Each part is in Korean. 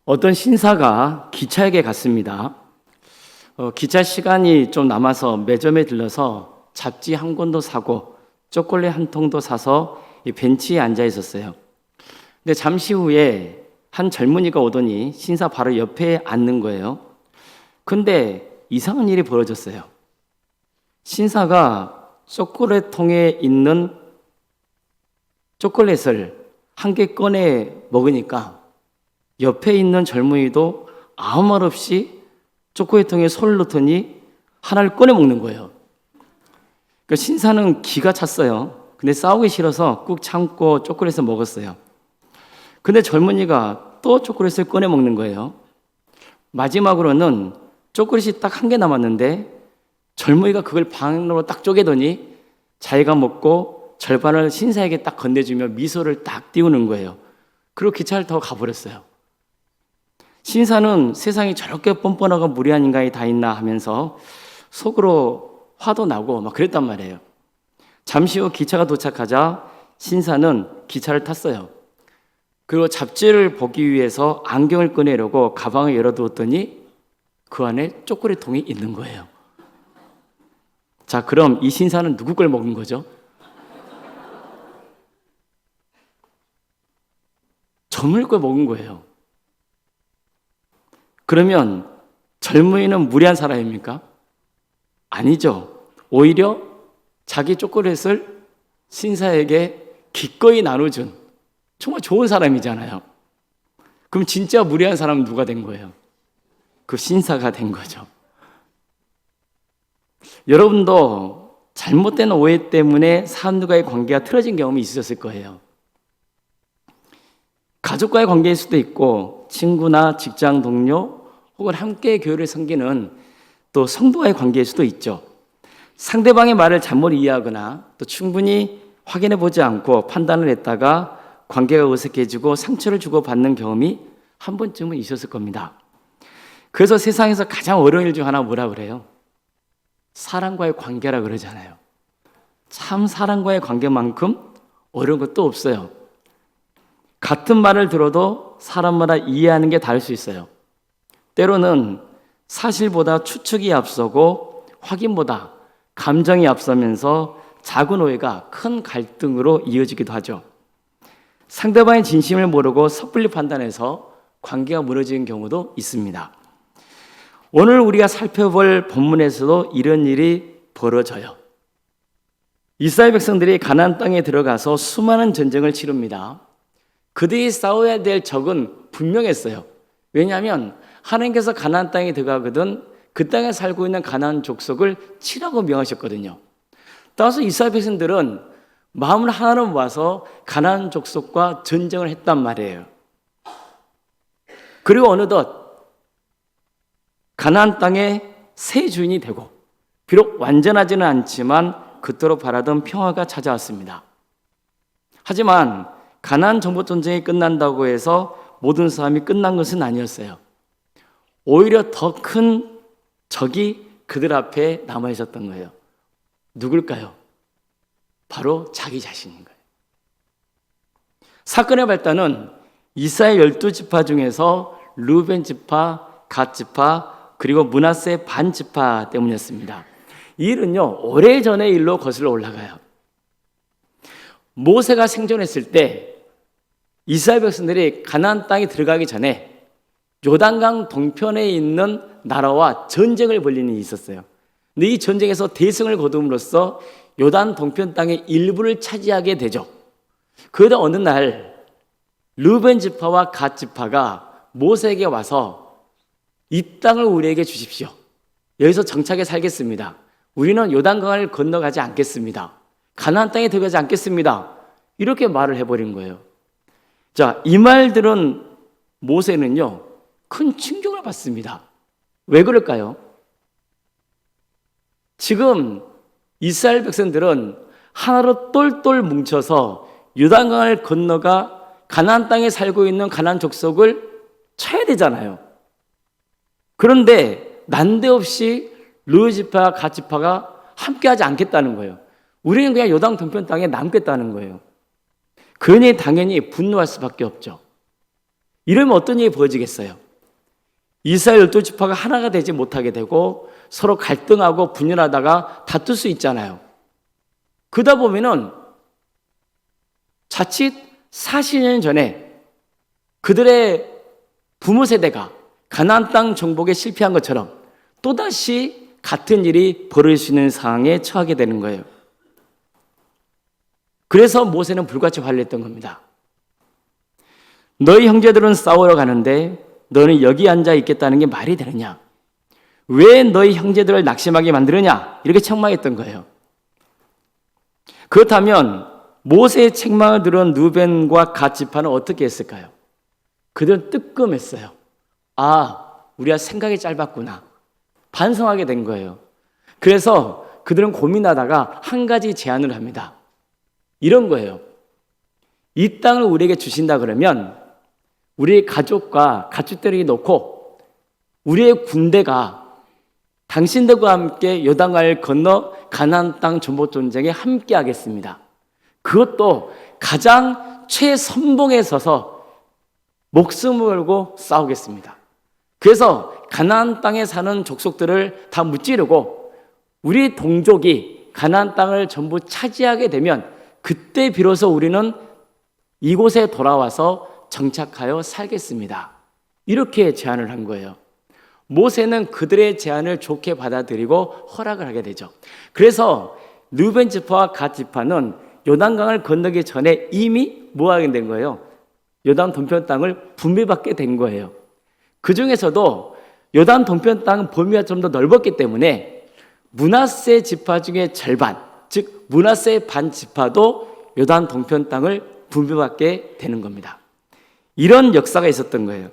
어떤 신사가 기차역에 갔습니다. 기차 시간이 좀 남아서 매점에 들러서 잡지 한 권도 사고 초콜릿 한 통도 사서 이 벤치에 앉아 있었어요. 근데 잠시 후에 한 젊은이가 오더니 신사 바로 옆에 앉는 거예요. 근데 이상한 일이 벌어졌어요. 신사가 초콜릿 통에 있는 초콜릿을 한 개 꺼내 먹으니까 옆에 있는 젊은이도 아무 말 없이 초콜릿통에 손을 넣더니 하나를 꺼내 먹는 거예요. 그러니까 신사는 기가 찼어요. 근데 싸우기 싫어서 꾹 참고 초콜릿을 먹었어요. 근데 젊은이가 또 초콜릿을 꺼내 먹는 거예요. 마지막으로는 초콜릿이 딱 한 개 남았는데 젊은이가 그걸 반으로 딱 쪼개더니 자기가 먹고 절반을 신사에게 딱 건네주며 미소를 딱 띄우는 거예요. 그리고 기차를 타고 가버렸어요. 신사는 세상에 저렇게 뻔뻔하고 무례한 인간이 다 있나 하면서 속으로 화도 나고 막 그랬단 말이에요. 잠시 후 기차가 도착하자 신사는 기차를 탔어요. 그리고 잡지를 보기 위해서 안경을 꺼내려고 가방을 열어두었더니 그 안에 초콜릿 통이 있는 거예요. 자, 그럼 이 신사는 누구 걸 먹은 거죠? 젊은이 걸 먹은 거예요. 그러면 젊은이는 무례한 사람입니까? 아니죠. 오히려 자기 초콜릿을 신사에게 기꺼이 나눠준 정말 좋은 사람이잖아요. 그럼 진짜 무례한 사람은 누가 된 거예요? 그 신사가 된 거죠. 여러분도 잘못된 오해 때문에 사람들과의 관계가 틀어진 경험이 있으셨을 거예요. 가족과의 관계일 수도 있고 친구나 직장 동료 혹은 함께 교회를 섬기는 또 성도와의 관계일 수도 있죠. 상대방의 말을 잘못 이해하거나 또 충분히 확인해 보지 않고 판단을 했다가 관계가 어색해지고 상처를 주고받는 경험이 한 번쯤은 있었을 겁니다. 그래서 세상에서 가장 어려운 일 중 하나 뭐라 그래요? 사람과의 관계라 그러잖아요. 참 사람과의 관계만큼 어려운 것도 없어요. 같은 말을 들어도 사람마다 이해하는 게 다를 수 있어요. 때로는 사실보다 추측이 앞서고 확인보다 감정이 앞서면서 작은 오해가 큰 갈등으로 이어지기도 하죠. 상대방의 진심을 모르고 섣불리 판단해서 관계가 무너지는 경우도 있습니다. 오늘 우리가 살펴볼 본문에서도 이런 일이 벌어져요. 이스라엘 백성들이 가나안 땅에 들어가서 수많은 전쟁을 치릅니다. 그들이 싸워야 될 적은 분명했어요. 왜냐하면 하나님께서 가나안 땅에 들어가거든 그 땅에 살고 있는 가나안 족속을 치라고 명하셨거든요. 따라서 이스라엘 백성들은 마음을 하나로 모아서 가나안 족속과 전쟁을 했단 말이에요. 그리고 어느덧 가나안 땅의 새 주인이 되고 비록 완전하지는 않지만 그토록 바라던 평화가 찾아왔습니다. 하지만 가나안 정복 전쟁이 끝난다고 해서 모든 싸움이 끝난 것은 아니었어요. 오히려 더 큰 적이 그들 앞에 남아 있었던 거예요. 누굴까요? 바로 자기 자신인 거예요. 사건의 발단은 이스라엘 12지파 중에서 르우벤 지파, 갓 지파, 그리고 므낫세 반 지파 때문이었습니다. 이 일은요, 오래전의 일로 거슬러 올라가요. 모세가 생존했을 때 이스라엘 백성들이 가나안 땅에 들어가기 전에 요단강 동편에 있는 나라와 전쟁을 벌이는 일이 있었어요. 근데 이 전쟁에서 대승을 거둠으로써 요단 동편 땅의 일부를 차지하게 되죠. 그러다 어느 날 르우벤 지파와 갓 지파가 모세에게 와서 이 땅을 우리에게 주십시오. 여기서 정착해 살겠습니다. 우리는 요단강을 건너가지 않겠습니다. 가나안 땅에 들어가지 않겠습니다. 이렇게 말을 해버린 거예요. 자, 이 말들은 모세는요, 큰 충격을 받습니다. 왜 그럴까요? 지금 이스라엘 백성들은 하나로 똘똘 뭉쳐서 요단강을 건너가 가나안 땅에 살고 있는 가나안 족속을 쳐야 되잖아요. 그런데 난데없이 르우 지파, 갓 지파가 함께하지 않겠다는 거예요. 우리는 그냥 요단 동편 땅에 남겠다는 거예요. 그러니 당연히 분노할 수밖에 없죠. 이러면 어떤 일이 벌어지겠어요? 이스라엘 12지파가 하나가 되지 못하게 되고 서로 갈등하고 분열하다가 다툴 수 있잖아요. 그러다 보면은 자칫 40년 전에 그들의 부모 세대가 가나안 땅 정복에 실패한 것처럼 또다시 같은 일이 벌어질 수 있는 상황에 처하게 되는 거예요. 그래서 모세는 불같이 화를 냈던 겁니다. 너희 형제들은 싸우러 가는데 너는 여기 앉아 있겠다는 게 말이 되느냐? 왜 너희 형제들을 낙심하게 만드느냐? 이렇게 책망했던 거예요. 그렇다면 모세의 책망을 들은 루벤과 갓 지파는 어떻게 했을까요? 그들은 뜨끔했어요. 아, 우리가 생각이 짧았구나. 반성하게 된 거예요. 그래서 그들은 고민하다가 한 가지 제안을 합니다. 이런 거예요. 이 땅을 우리에게 주신다 그러면 우리의 가족과 가축들에게 놓고 우리의 군대가 당신들과 함께 요단강을 건너 가나안 땅 전복 전쟁에 함께 하겠습니다. 그것도 가장 최선봉에 서서 목숨을 걸고 싸우겠습니다. 그래서 가나안 땅에 사는 족속들을 다 무찌르고 우리 동족이 가나안 땅을 전부 차지하게 되면 그때 비로소 우리는 이곳에 돌아와서 정착하여 살겠습니다. 이렇게 제안을 한 거예요. 모세는 그들의 제안을 좋게 받아들이고 허락을 하게 되죠. 그래서 르벤 지파와 갓 지파는 요단강을 건너기 전에 이미 뭐 하게 된 거예요? 요단 동편 땅을 분배받게 된 거예요. 그 중에서도 요단 동편 땅은 범위가 좀 더 넓었기 때문에 므낫세 지파 중에 절반, 즉 므낫세 반 지파도 요단 동편 땅을 분배받게 되는 겁니다. 이런 역사가 있었던 거예요.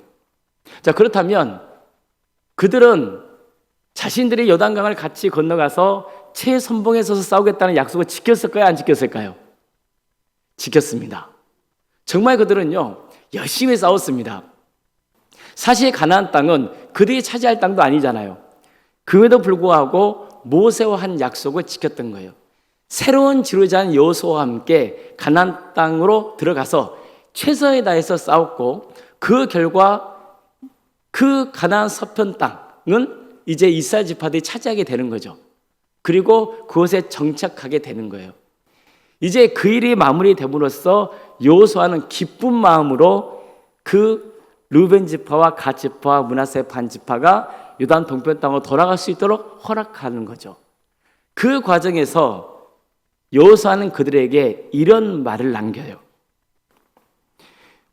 자, 그렇다면 그들은 자신들이 요단강을 같이 건너가서 최선봉에 서서 싸우겠다는 약속을 지켰을까요? 안 지켰을까요? 지켰습니다. 정말 그들은요, 열심히 싸웠습니다. 사실 가나안 땅은 그들이 차지할 땅도 아니잖아요. 그럼에도 불구하고 모세와 한 약속을 지켰던 거예요. 새로운 지도자인 여호수아와 함께 가나안 땅으로 들어가서 최선을 다해서 싸웠고 그 결과 그 가나안 서편 땅은 이제 이스라엘 지파들이 차지하게 되는 거죠. 그리고 그곳에 정착하게 되는 거예요. 이제 그 일이 마무리됨으로써 여호수아는 기쁜 마음으로 그 르벤 지파와 갓 지파와 므낫세 반 지파가 요단 동편 땅으로 돌아갈 수 있도록 허락하는 거죠. 그 과정에서 여호수아는 그들에게 이런 말을 남겨요.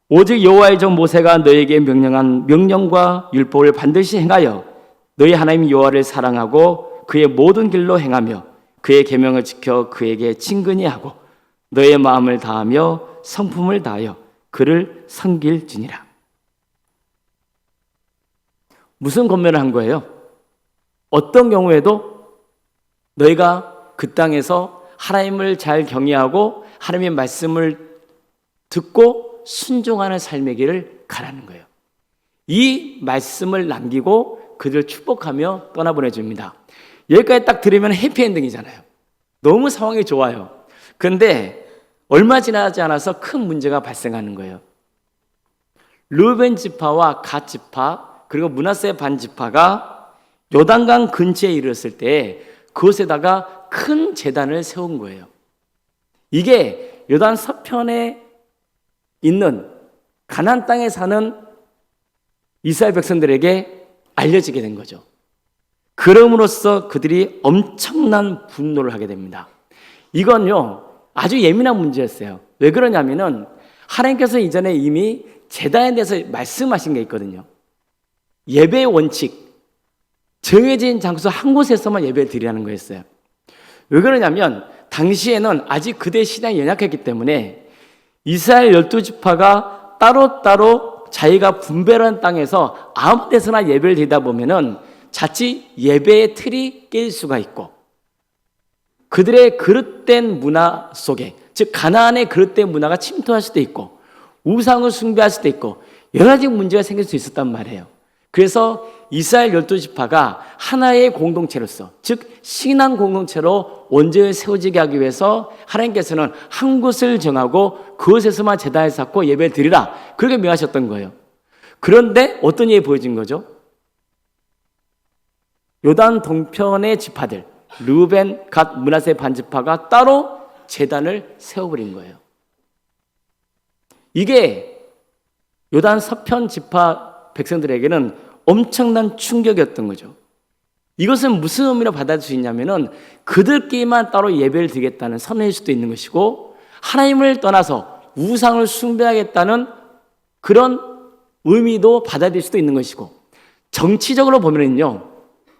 오직 여호와의 종 모세가 너에게 명령한 명령과 율법을 반드시 행하여 너희 하나님 여호와를 사랑하고 그의 모든 길로 행하며 그의 계명을 지켜 그에게 친근히 하고 너의 마음을 다하며 성품을 다하여 그를 섬길지니라. 무슨 권면을 한 거예요? 어떤 경우에도 너희가 그 땅에서 하나님을 잘 경외하고 하나님의 말씀을 듣고 순종하는 삶의 길을 가라는 거예요. 이 말씀을 남기고 그들을 축복하며 떠나보내줍니다. 여기까지 딱 들으면 해피엔딩이잖아요. 너무 상황이 좋아요. 그런데 얼마 지나지 않아서 큰 문제가 발생하는 거예요. 르벤 지파와 갓 지파 그리고 므낫세 반 지파가 요단강 근처에 이르렀을 때 그곳에다가 큰 제단을 세운 거예요. 이게 요단 서편에 있는 가나안 땅에 사는 이스라엘 백성들에게 알려지게 된 거죠. 그럼으로써 그들이 엄청난 분노를 하게 됩니다. 이건요 아주 예민한 문제였어요. 왜 그러냐면은 하나님께서 이전에 이미 제단에 대해서 말씀하신 게 있거든요. 예배의 원칙, 정해진 장소 한 곳에서만 예배를 드리라는 거였어요. 왜 그러냐면 당시에는 아직 그들의 신앙이 연약했기 때문에 이스라엘 12지파가 따로따로 자기가 분배한 땅에서 아무 데서나 예배를 드리다 보면은 자칫 예배의 틀이 깰 수가 있고 그들의 그릇된 문화 속에, 즉 가나안의 그릇된 문화가 침투할 수도 있고 우상을 숭배할 수도 있고 여러 가지 문제가 생길 수 있었단 말이에요. 그래서 이스라엘 12지파가 하나의 공동체로서, 즉 신앙 공동체로 원죄를 세워지게 하기 위해서 하나님께서는 한 곳을 정하고 그곳에서만 제단을 쌓고 예배를 드리라, 그렇게 명하셨던 거예요. 그런데 어떤 일이 보여진 거죠? 요단 동편의 지파들, 르우벤, 갓, 므낫세 반지파가 따로 제단을 세워버린 거예요. 이게 요단 서편 지파 백성들에게는 엄청난 충격이었던 거죠. 이것은 무슨 의미로 받아들일 수 있냐면은 그들끼리만 따로 예배를 드리겠다는 선언일 수도 있는 것이고, 하나님을 떠나서 우상을 숭배하겠다는 그런 의미도 받아들일 수도 있는 것이고, 정치적으로 보면은요,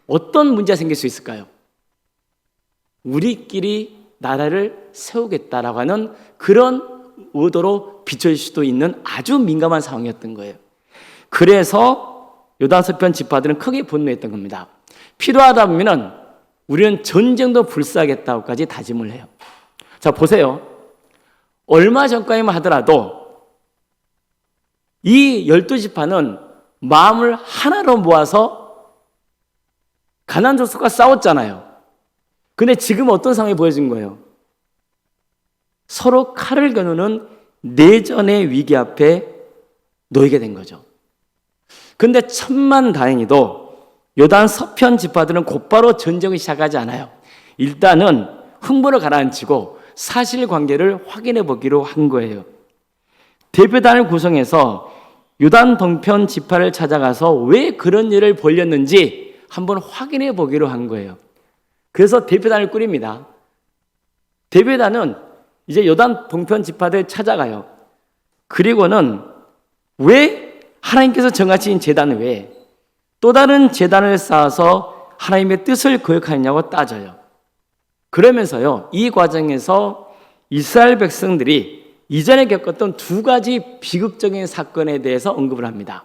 어떤 문제가 생길 수 있을까요? 우리끼리 나라를 세우겠다라고 하는 그런 의도로 비춰질 수도 있는 아주 민감한 상황이었던 거예요. 그래서 요단서편 지파들은 크게 분노했던 겁니다. 필요하다 보면은 우리는 전쟁도 불사하겠다고까지 다짐을 해요. 자, 보세요. 얼마 전까지만 하더라도 이 12지파는 마음을 하나로 모아서 가나안 족속과 싸웠잖아요. 근데 지금 어떤 상황이 보여진 거예요? 서로 칼을 겨누는 내전의 위기 앞에 놓이게 된 거죠. 근데 천만다행히도 요단 서편 지파들은 곧바로 전쟁을 시작하지 않아요. 일단은 흥분을 가라앉히고 사실관계를 확인해 보기로 한 거예요. 대표단을 구성해서 요단 동편 지파를 찾아가서 왜 그런 일을 벌였는지 한번 확인해 보기로 한 거예요. 그래서 대표단을 꾸립니다. 대표단은 이제 요단 동편 지파들 찾아가요. 그리고는 왜 하나님께서 정하신 제단 외에 또 다른 제단을 쌓아서 하나님의 뜻을 거역하느냐고 따져요. 그러면서요, 이 과정에서 이스라엘 백성들이 이전에 겪었던 두 가지 비극적인 사건에 대해서 언급을 합니다.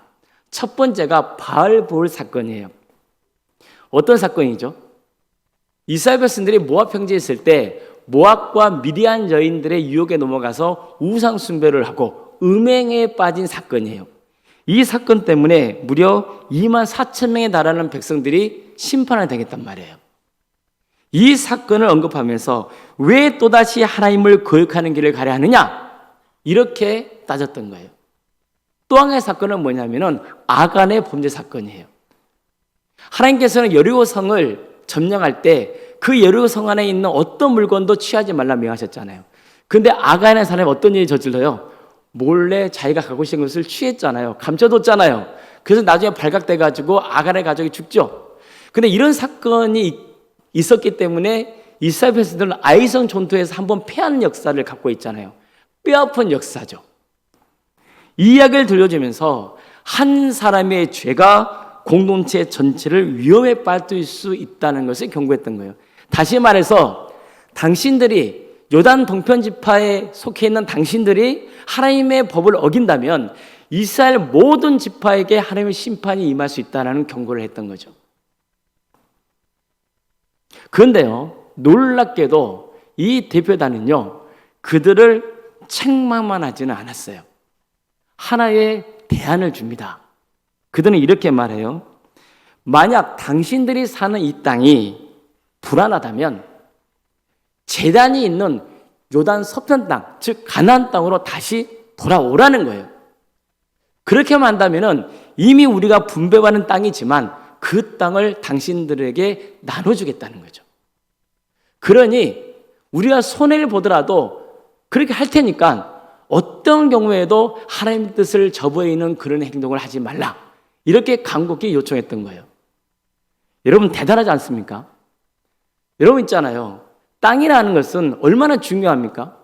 첫 번째가 바알볼 사건이에요. 어떤 사건이죠? 이스라엘 백성들이 모압 평지에 있을 때 모압과 미디안 여인들의 유혹에 넘어가서 우상 숭배를 하고 음행에 빠진 사건이에요. 이 사건 때문에 무려 2만 4천 명에 달하는 백성들이 심판을 당했단 말이에요. 이 사건을 언급하면서 왜 또다시 하나님을 거역하는 길을 가려 하느냐? 이렇게 따졌던 거예요. 또 하나의 사건은 뭐냐면은 아간의 범죄 사건이에요. 하나님께서는 여리고성을 점령할 때 그 여리고성 안에 있는 어떤 물건도 취하지 말라 명하셨잖아요. 근데 아간의 사람이 어떤 일이 저질러요? 몰래 자기가 갖고 있는 것을 취했잖아요. 감춰뒀잖아요. 그래서 나중에 발각돼가지고 아간의 가족이 죽죠. 근데 이런 사건이 있었기 때문에 이스라엘 백성들은 아이성 전투에서 한번 패한 역사를 갖고 있잖아요. 뼈아픈 역사죠. 이 이야기를 들려주면서 한 사람의 죄가 공동체 전체를 위험에 빠뜨릴 수 있다는 것을 경고했던 거예요. 다시 말해서 당신들이 요단 동편 지파에 속해 있는 당신들이 하나님의 법을 어긴다면 이스라엘 모든 지파에게 하나님의 심판이 임할 수 있다는 경고를 했던 거죠. 그런데요, 놀랍게도 이 대표단은요, 그들을 책망만 하지는 않았어요. 하나의 대안을 줍니다. 그들은 이렇게 말해요. 만약 당신들이 사는 이 땅이 불안하다면 제단이 있는 요단 서편 땅, 즉 가나안 땅으로 다시 돌아오라는 거예요. 그렇게만 한다면 이미 우리가 분배받은 땅이지만 그 땅을 당신들에게 나눠주겠다는 거죠. 그러니 우리가 손해를 보더라도 그렇게 할 테니까 어떤 경우에도 하나님의 뜻을 저버리는 그런 행동을 하지 말라. 이렇게 간곡히 요청했던 거예요. 여러분 대단하지 않습니까? 여러분 있잖아요. 땅이라는 것은 얼마나 중요합니까?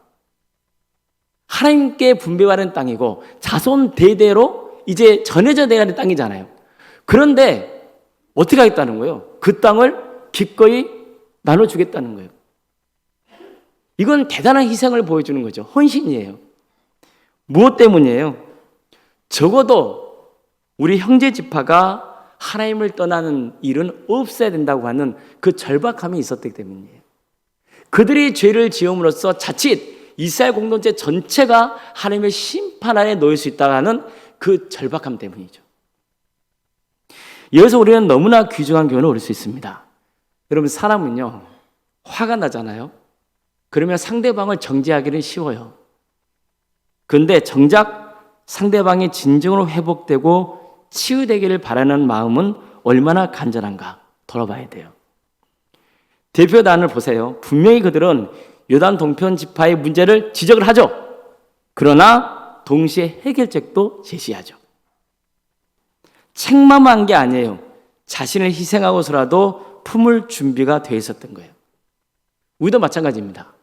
하나님께 분배받은 땅이고 자손 대대로 이제 전해져 내야 하는 땅이잖아요. 그런데 어떻게 하겠다는 거예요? 그 땅을 기꺼이 나눠주겠다는 거예요. 이건 대단한 희생을 보여주는 거죠. 헌신이에요. 무엇 때문이에요? 적어도 우리 형제 지파가 하나님을 떠나는 일은 없어야 된다고 하는 그 절박함이 있었기 때문이에요. 그들이 죄를 지음으로써 자칫 이스라엘 공동체 전체가 하나님의 심판 아래 놓일 수 있다고 하는 그 절박함 때문이죠. 여기서 우리는 너무나 귀중한 교훈을 얻을 수 있습니다. 여러분 사람은요 화가 나잖아요. 그러면 상대방을 정죄하기는 쉬워요. 그런데 정작 상대방이 진정으로 회복되고 치유되기를 바라는 마음은 얼마나 간절한가 돌아봐야 돼요. 대표단을 보세요. 분명히 그들은 요단 동편 지파의 문제를 지적을 하죠. 그러나 동시에 해결책도 제시하죠. 책망한 게 아니에요. 자신을 희생하고서라도 품을 준비가 되어 있었던 거예요. 우리도 마찬가지입니다.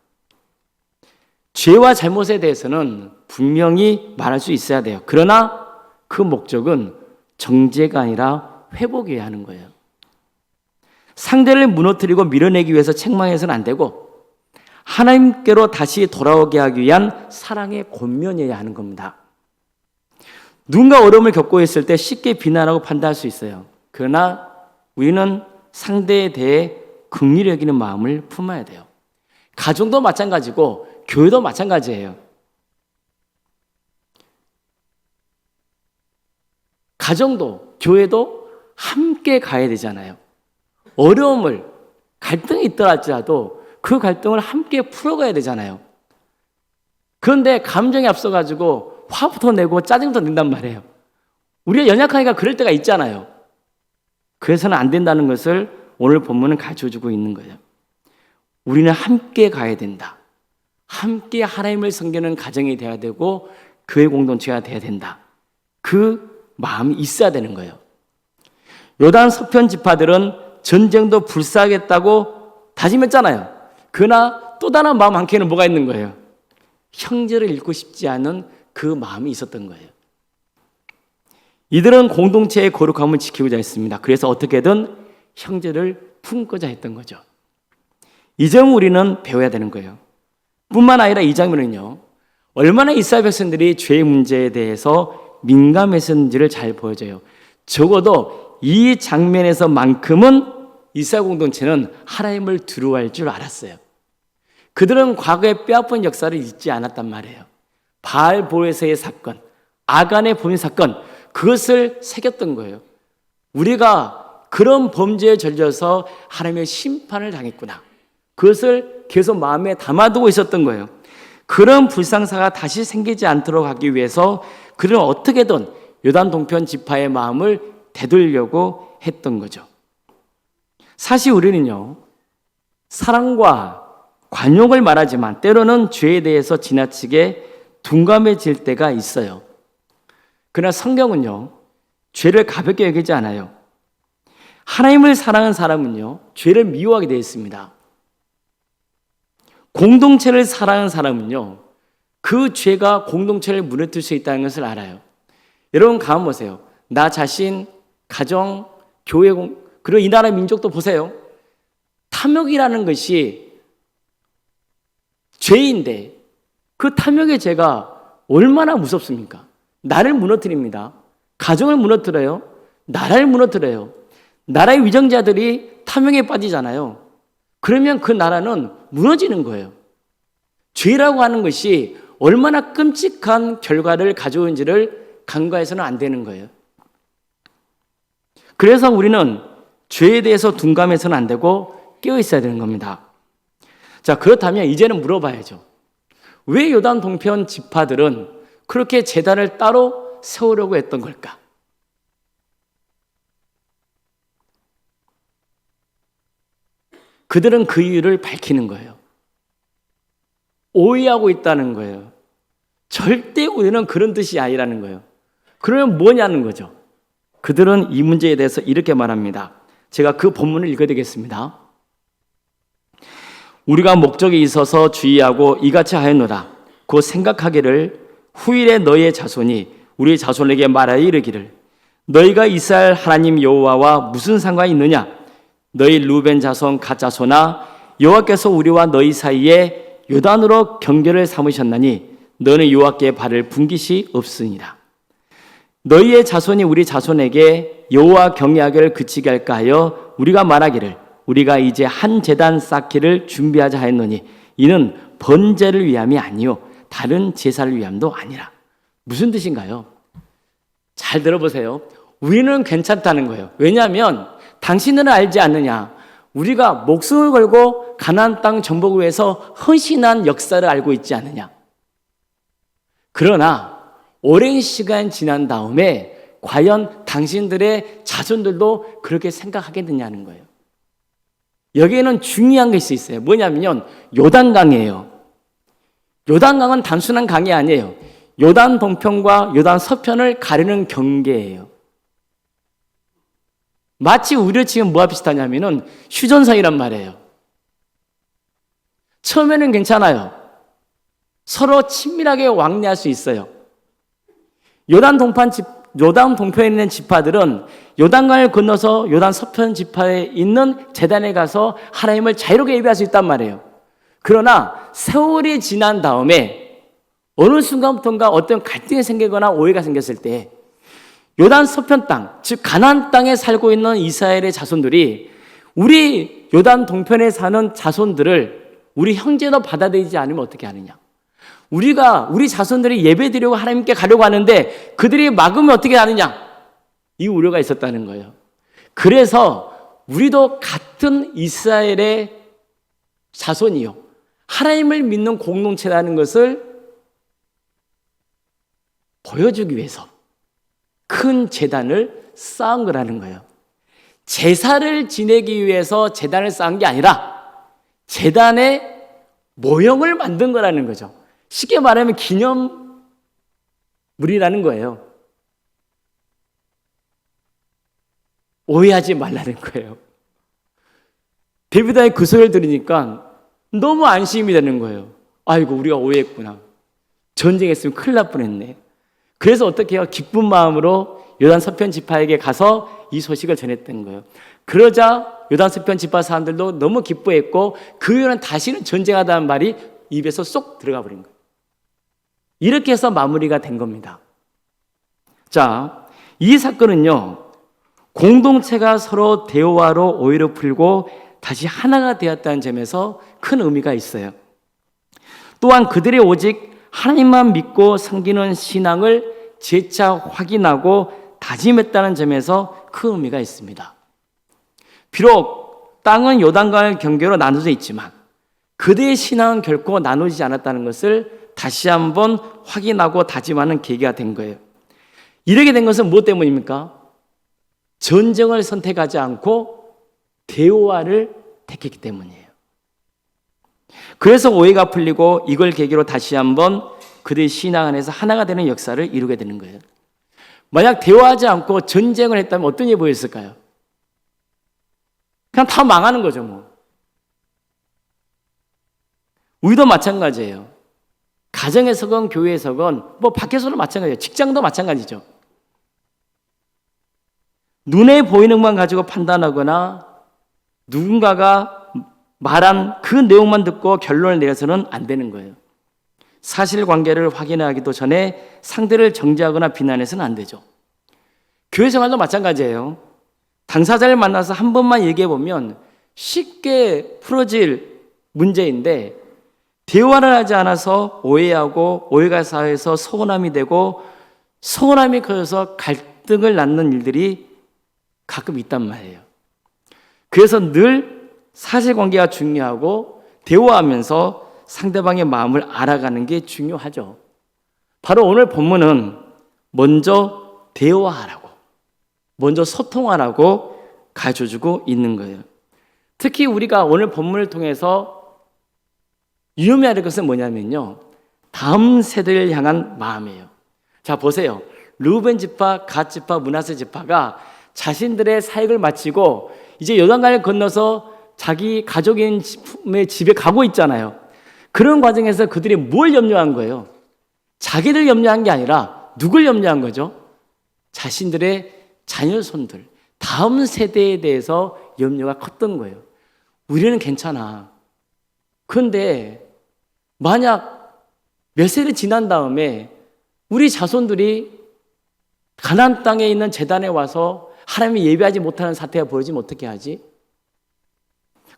죄와 잘못에 대해서는 분명히 말할 수 있어야 돼요. 그러나 그 목적은 정죄가 아니라 회복해야 하는 거예요. 상대를 무너뜨리고 밀어내기 위해서 책망해서는 안 되고 하나님께로 다시 돌아오게 하기 위한 사랑의 권면이어야 하는 겁니다. 누군가 어려움을 겪고 있을 때 쉽게 비난하고 판단할 수 있어요. 그러나 우리는 상대에 대해 긍휼히 여기는 마음을 품어야 돼요. 가정도 마찬가지고 교회도 마찬가지예요. 가정도 교회도 함께 가야 되잖아요. 어려움을 갈등이 있더라 할지라도 그 갈등을 함께 풀어가야 되잖아요. 그런데 감정이 앞서가지고 화부터 내고 짜증부터 낸단 말이에요. 우리가 연약하니까 그럴 때가 있잖아요. 그래서는 안 된다는 것을 오늘 본문은 가르쳐주고 있는 거예요. 우리는 함께 가야 된다. 함께 하나님을 섬기는 가정이 돼야 되고 교회 공동체가 돼야 된다. 그 마음이 있어야 되는 거예요. 요단 서편 지파들은 전쟁도 불사하겠다고 다짐했잖아요. 그러나 또 다른 마음 한켠에는 뭐가 있는 거예요? 형제를 잃고 싶지 않은 그 마음이 있었던 거예요. 이들은 공동체의 거룩함을 지키고자 했습니다. 그래서 어떻게든 형제를 품고자 했던 거죠. 이 점 우리는 배워야 되는 거예요. 뿐만 아니라 이 장면은요, 얼마나 이스라엘 백성들이 죄의 문제에 대해서 민감했었는지를 잘 보여줘요. 적어도 이 장면에서만큼은 이스라엘 공동체는 하나님을 두려워할 줄 알았어요. 그들은 과거의 뼈아픈 역사를 잊지 않았단 말이에요. 바알 보에서의 사건, 아간의 범죄 사건, 그것을 새겼던 거예요. 우리가 그런 범죄에 걸려서 하나님의 심판을 당했구나. 그것을 계속 마음에 담아두고 있었던 거예요. 그런 불상사가 다시 생기지 않도록 하기 위해서 그들은 어떻게든 요단 동편 지파의 마음을 되돌려고 했던 거죠. 사실 우리는요, 사랑과 관용을 말하지만 때로는 죄에 대해서 지나치게 둔감해질 때가 있어요. 그러나 성경은요, 죄를 가볍게 여기지 않아요. 하나님을 사랑하는 사람은요, 죄를 미워하게 되어 있습니다. 공동체를 사랑하는 사람은요, 그 죄가 공동체를 무너뜨릴 수 있다는 것을 알아요. 여러분 가만 보세요. 나 자신, 가정, 교회, 그리고 이 나라 민족도 보세요. 탐욕이라는 것이 죄인데 그 탐욕의 죄가 얼마나 무섭습니까? 나를 무너뜨립니다. 가정을 무너뜨려요. 나라를 무너뜨려요. 나라의 위정자들이 탐욕에 빠지잖아요. 그러면 그 나라는 무너지는 거예요. 죄라고 하는 것이 얼마나 끔찍한 결과를 가져오는지를 간과해서는 안 되는 거예요. 그래서 우리는 죄에 대해서 둔감해서는 안 되고 깨어 있어야 되는 겁니다. 자, 그렇다면 이제는 물어봐야죠. 왜 요단 동편 지파들은 그렇게 제단을 따로 세우려고 했던 걸까? 그들은 그 이유를 밝히는 거예요. 오해하고 있다는 거예요. 절대 우리는 그런 뜻이 아니라는 거예요. 그러면 뭐냐는 거죠. 그들은 이 문제에 대해서 이렇게 말합니다. 제가 그 본문을 읽어드리겠습니다. 우리가 목적이 있어서 주의하고 이같이 하였노라. 곧 생각하기를 후일에 너희의 자손이 우리 자손에게 말하여 이르기를 너희가 이스라엘 하나님 여호와와 무슨 상관이 있느냐? 너희 루벤 자손 갓 자손아 여호와께서 우리와 너희 사이에 요단으로 경계를 삼으셨나니 너는 여호와께 발을 분 것이 없으니라. 너희의 자손이 우리 자손에게 여호와 경외하기를 그치게 할까 하여 우리가 말하기를 우리가 이제 한 제단 쌓기를 준비하자 하였노니 이는 번제를 위함이 아니요 다른 제사를 위함도 아니라. 무슨 뜻인가요? 잘 들어보세요. 우리는 괜찮다는 거예요. 왜냐하면 당신들은 알지 않느냐? 우리가 목숨을 걸고 가나안 땅 정복을 위해서 헌신한 역사를 알고 있지 않느냐? 그러나 오랜 시간 지난 다음에 과연 당신들의 자손들도 그렇게 생각하겠느냐는 거예요. 여기에는 중요한 것이 있어요. 뭐냐면요, 요단강이에요. 요단강은 단순한 강이 아니에요. 요단 동편과 요단 서편을 가르는 경계예요. 마치 우리를 지금 뭐와 비슷하냐면은 휴전선이란 말이에요. 처음에는 괜찮아요. 서로 친밀하게 왕래할 수 있어요. 요단 동편에 있는 지파들은 요단강을 건너서 요단 서편 지파에 있는 제단에 가서 하나님을 자유롭게 예배할 수 있단 말이에요. 그러나 세월이 지난 다음에 어느 순간부터인가 어떤 갈등이 생기거나 오해가 생겼을 때 요단 서편 땅, 즉 가나안 땅에 살고 있는 이스라엘의 자손들이 우리 요단 동편에 사는 자손들을 우리 형제로 받아들이지 않으면 어떻게 하느냐? 우리 자손들이 예배드리고 하나님께 가려고 하는데 그들이 막으면 어떻게 하느냐? 이 우려가 있었다는 거예요. 그래서 우리도 같은 이스라엘의 자손이요, 하나님을 믿는 공동체라는 것을 보여주기 위해서 큰 제단을 쌓은 거라는 거예요. 제사를 지내기 위해서 제단을 쌓은 게 아니라 제단의 모형을 만든 거라는 거죠. 쉽게 말하면 기념물이라는 거예요. 오해하지 말라는 거예요. 데비드의 그 소리를 들으니까 너무 안심이 되는 거예요. 아이고, 우리가 오해했구나. 전쟁했으면 큰일 날 뻔했네. 그래서 어떻게 해요? 기쁜 마음으로 요단 서편 지파에게 가서 이 소식을 전했던 거예요. 그러자 요단 서편 지파 사람들도 너무 기뻐했고 그 이후로는 다시는 전쟁하다는 말이 입에서 쏙 들어가 버린 거예요. 이렇게 해서 마무리가 된 겁니다. 자, 이 사건은요, 공동체가 서로 대화로 오해를 풀고 다시 하나가 되었다는 점에서 큰 의미가 있어요. 또한 그들이 오직 하나님만 믿고 섬기는 신앙을 재차 확인하고 다짐했다는 점에서 큰 의미가 있습니다. 비록 땅은 요단강을 경계로 나눠져 있지만 그들의 신앙은 결코 나누지 않았다는 것을 다시 한번 확인하고 다짐하는 계기가 된 거예요. 이렇게 된 것은 무엇 때문입니까? 전쟁을 선택하지 않고 대화를 택했기 때문이에요. 그래서 오해가 풀리고 이걸 계기로 다시 한번 그들의 신앙 안에서 하나가 되는 역사를 이루게 되는 거예요. 만약 대화하지 않고 전쟁을 했다면 어떤 일이 보였을까요? 그냥 다 망하는 거죠, 뭐. 우리도 마찬가지예요. 가정에서건 교회에서건 뭐 밖에서도 마찬가지예요. 직장도 마찬가지죠. 눈에 보이는 것만 가지고 판단하거나 누군가가 말한 그 내용만 듣고 결론을 내려서는 안 되는 거예요. 사실관계를 확인하기도 전에 상대를 정죄하거나 비난해서는 안 되죠. 교회 생활도 마찬가지예요. 당사자를 만나서 한 번만 얘기해보면 쉽게 풀어질 문제인데 대화를 하지 않아서 오해하고 오해가 쌓여서 서운함이 되고 서운함이 커져서 갈등을 낳는 일들이 가끔 있단 말이에요. 그래서 늘 사실관계가 중요하고 대화하면서 상대방의 마음을 알아가는 게 중요하죠. 바로 오늘 본문은 먼저 대화하라고, 먼저 소통하라고 가르쳐주고 있는 거예요. 특히 우리가 오늘 본문을 통해서 유념해야 될 것은 뭐냐면요, 다음 세대를 향한 마음이에요. 자, 보세요. 르우벤 지파, 갓 지파, 므낫세 지파가 자신들의 사역을 마치고 이제 요단강을 건너서 자기 가족의 집에 가고 있잖아요. 그런 과정에서 그들이 뭘 염려한 거예요? 자기들 염려한 게 아니라 누굴 염려한 거죠? 자신들의 자녀손들, 다음 세대에 대해서 염려가 컸던 거예요. 우리는 괜찮아. 그런데 만약 몇 세대 지난 다음에 우리 자손들이 가나안 땅에 있는 제단에 와서 하나님이 예배하지 못하는 사태가 벌어지면 어떻게 하지?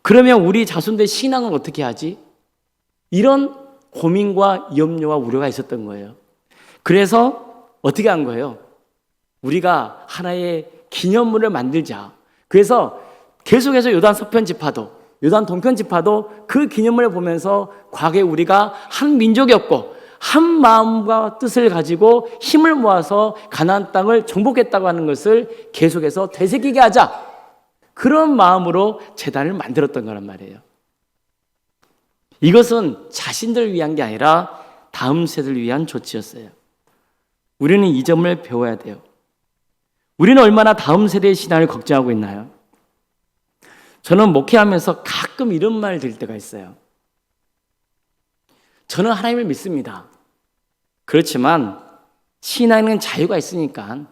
그러면 우리 자손들의 신앙은 어떻게 하지? 이런 고민과 염려와 우려가 있었던 거예요. 그래서 어떻게 한 거예요? 우리가 하나의 기념물을 만들자. 그래서 계속해서 요단 서편 지파도, 요단 동편 지파도 그 기념물을 보면서 과거에 우리가 한 민족이었고 한 마음과 뜻을 가지고 힘을 모아서 가나안 땅을 정복했다고 하는 것을 계속해서 되새기게 하자. 그런 마음으로 제단을 만들었던 거란 말이에요. 이것은 자신들을 위한 게 아니라 다음 세대를 위한 조치였어요. 우리는 이 점을 배워야 돼요. 우리는 얼마나 다음 세대의 신앙을 걱정하고 있나요? 저는 목회하면서 가끔 이런 말 들을 때가 있어요. 저는 하나님을 믿습니다. 그렇지만 신앙에는 자유가 있으니까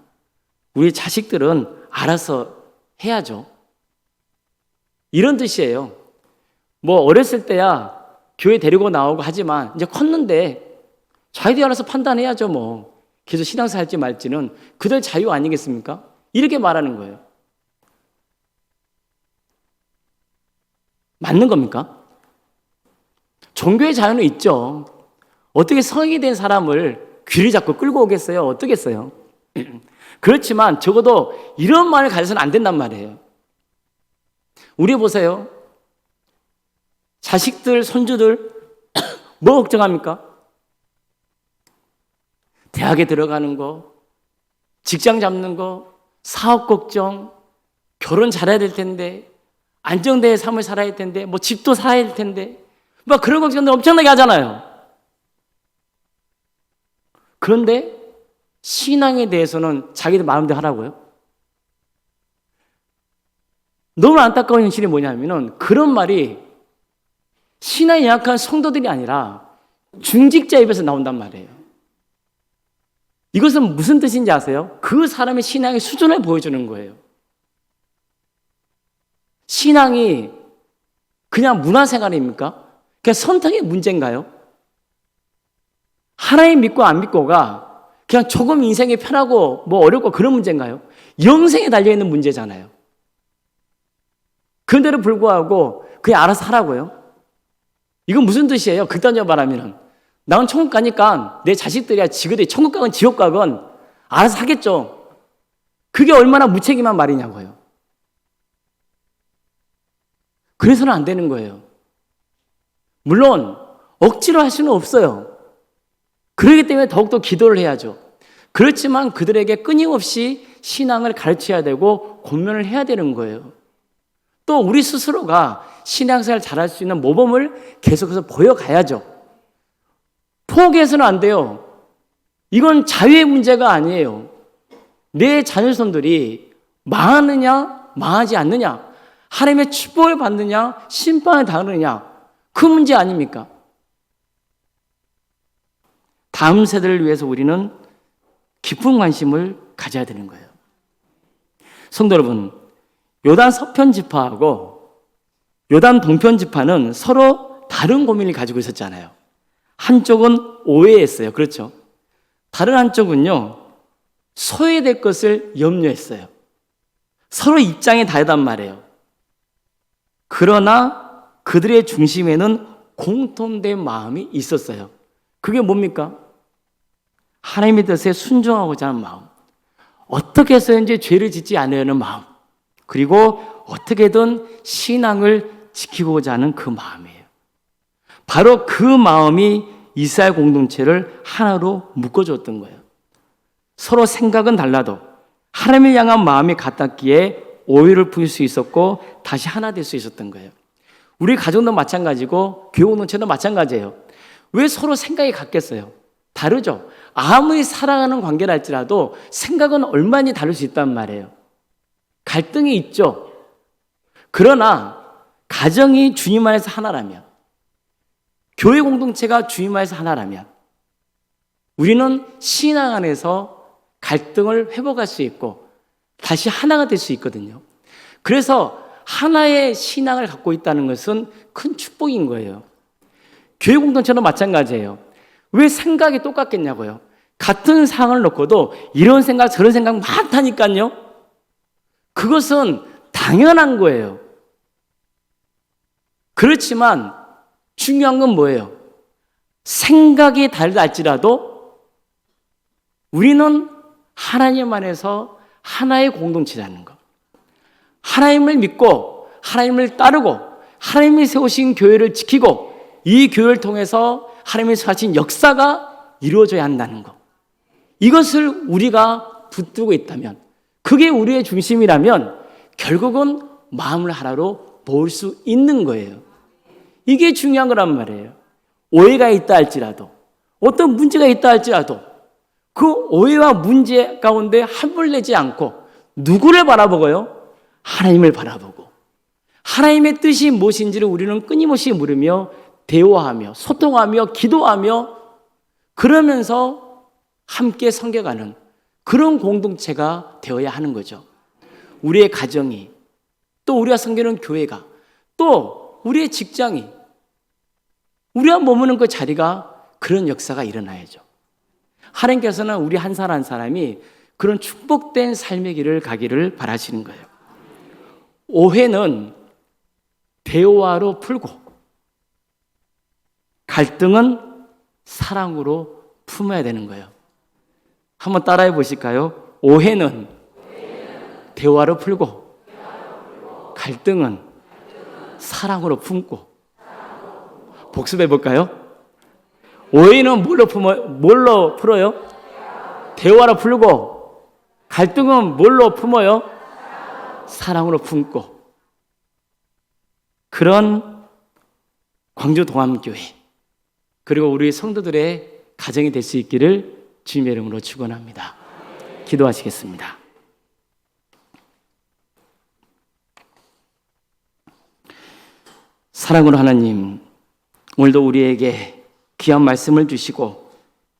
우리 자식들은 알아서 해야죠. 이런 뜻이에요. 뭐 어렸을 때야 교회 데리고 나오고 하지만 이제 컸는데 자기들이 알아서 판단해야죠. 뭐 계속 신앙생활 할지 말지는 그들 자유 아니겠습니까? 이렇게 말하는 거예요. 맞는 겁니까? 종교의 자유는 있죠. 어떻게 성인이 된 사람을 귀를 잡고 끌고 오겠어요? 어떻겠어요? 그렇지만 적어도 이런 말을 가져서는 안 된단 말이에요. 우리 보세요. 자식들, 손주들 뭐 걱정합니까? 대학에 들어가는 거, 직장 잡는 거, 사업 걱정, 결혼 잘해야 될 텐데, 안정된 삶을 살아야 할 텐데, 뭐 집도 사야 될 텐데, 막 그런 걱정들 엄청나게 하잖아요. 그런데 신앙에 대해서는 자기들 마음대로 하라고요? 너무 안타까운 현실이 뭐냐면은 그런 말이 신앙이 약한 성도들이 아니라 중직자 입에서 나온단 말이에요. 이것은 무슨 뜻인지 아세요? 그 사람의 신앙의 수준을 보여주는 거예요. 신앙이 그냥 문화생활입니까? 그냥 선택의 문제인가요? 하나님 믿고 안 믿고가 그냥 조금 인생이 편하고 뭐 어렵고 그런 문제인가요? 영생에 달려있는 문제잖아요. 그런데도 불구하고 그냥 알아서 하라고요? 이건 무슨 뜻이에요? 극단적으로 말하면 나는 천국 가니까 내 자식들이야 지그들이 천국 가건 지옥 가건 알아서 하겠죠. 그게 얼마나 무책임한 말이냐고요. 그래서는 안 되는 거예요. 물론 억지로 할 수는 없어요. 그렇기 때문에 더욱더 기도를 해야죠. 그렇지만 그들에게 끊임없이 신앙을 가르쳐야 되고 권면을 해야 되는 거예요. 또 우리 스스로가 신앙생활 잘할 수 있는 모범을 계속해서 보여가야죠. 포기해서는 안 돼요. 이건 자유의 문제가 아니에요. 내 자녀손들이 망하느냐 망하지 않느냐, 하나님의 축복을 받느냐 심판을 당하느냐, 그 문제 아닙니까? 다음 세대를 위해서 우리는 깊은 관심을 가져야 되는 거예요. 성도 여러분, 요단 서편 지파하고 요단 동편 지파는 서로 다른 고민을 가지고 있었잖아요. 한쪽은 오해했어요. 그렇죠? 다른 한쪽은요, 소외될 것을 염려했어요. 서로 입장이 다르단 말이에요. 그러나 그들의 중심에는 공통된 마음이 있었어요. 그게 뭡니까? 하나님의 뜻에 순종하고자 하는 마음, 어떻게 해서든지 죄를 짓지 않으려는 마음, 그리고 어떻게든 신앙을 지키고자 하는 그 마음이에요. 바로 그 마음이 이스라엘 공동체를 하나로 묶어줬던 거예요. 서로 생각은 달라도 하나님을 향한 마음이 같았기에 오해를 풀 수 있었고 다시 하나 될 수 있었던 거예요. 우리 가정도 마찬가지고 교회 공동체도 마찬가지예요. 왜 서로 생각이 같겠어요? 다르죠. 아무리 사랑하는 관계라 할지라도 생각은 얼마나 다를 수 있단 말이에요. 갈등이 있죠. 그러나 가정이 주님 안에서 하나라면, 교회 공동체가 주님 안에서 하나라면 우리는 신앙 안에서 갈등을 회복할 수 있고 다시 하나가 될 수 있거든요. 그래서 하나의 신앙을 갖고 있다는 것은 큰 축복인 거예요. 교회 공동체도 마찬가지예요. 왜 생각이 똑같겠냐고요. 같은 상황을 놓고도 이런 생각 저런 생각 많다니까요. 그것은 당연한 거예요. 그렇지만 중요한 건 뭐예요? 생각이 다르다 할지라도 우리는 하나님 안에서 하나의 공동체라는 것, 하나님을 믿고 하나님을 따르고 하나님이 세우신 교회를 지키고 이 교회를 통해서 하나님이 하신 역사가 이루어져야 한다는 것. 이것을 우리가 붙들고 있다면, 그게 우리의 중심이라면 결국은 마음을 하나로 모을 수 있는 거예요. 이게 중요한 거란 말이에요. 오해가 있다 할지라도, 어떤 문제가 있다 할지라도 그 오해와 문제 가운데 함을 내지 않고 누구를 바라보고요? 하나님을 바라보고 하나님의 뜻이 무엇인지를 우리는 끊임없이 물으며 대화하며 소통하며 기도하며 그러면서 함께 섬겨가는 그런 공동체가 되어야 하는 거죠. 우리의 가정이, 또 우리가 섬기는 교회가, 또 우리의 직장이, 우리가 머무는 그 자리가 그런 역사가 일어나야죠. 하나님께서는 우리 한 사람 한 사람이 그런 축복된 삶의 길을 가기를 바라시는 거예요. 오해는 대화로 풀고 갈등은 사랑으로 품어야 되는 거예요. 한번 따라해 보실까요? 오해는 대화로 풀고 갈등은 사랑으로 품고. 복습해 볼까요? 오해는 뭘로 풀어요? 대화로 풀고. 갈등은 뭘로 품어요? 사랑으로 품고. 그런 광주 동암교회, 그리고 우리 성도들의 가정이 될 수 있기를 주님의 이름으로 축원합니다. 기도하시겠습니다. 사랑으로 하나님, 오늘도 우리에게 귀한 말씀을 주시고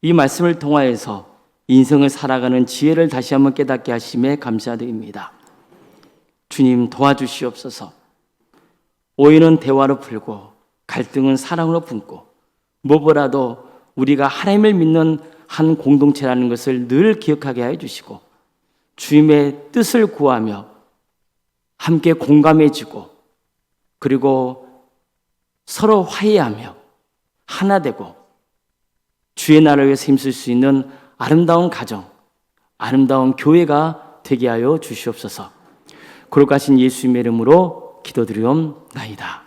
이 말씀을 통하여서 인생을 살아가는 지혜를 다시 한번 깨닫게 하심에 감사드립니다. 주님, 도와주시옵소서. 오해는 대화로 풀고 갈등은 사랑으로 품고, 무엇보다도 우리가 하나님을 믿는 한 공동체라는 것을 늘 기억하게 하여 주시고 주님의 뜻을 구하며 함께 공감해주고, 그리고 서로 화해하며 하나 되고 주의 나라를 위해서 힘쓸 수 있는 아름다운 가정, 아름다운 교회가 되게 하여 주시옵소서. 거룩하신 예수님의 이름으로 기도드리옵나이다.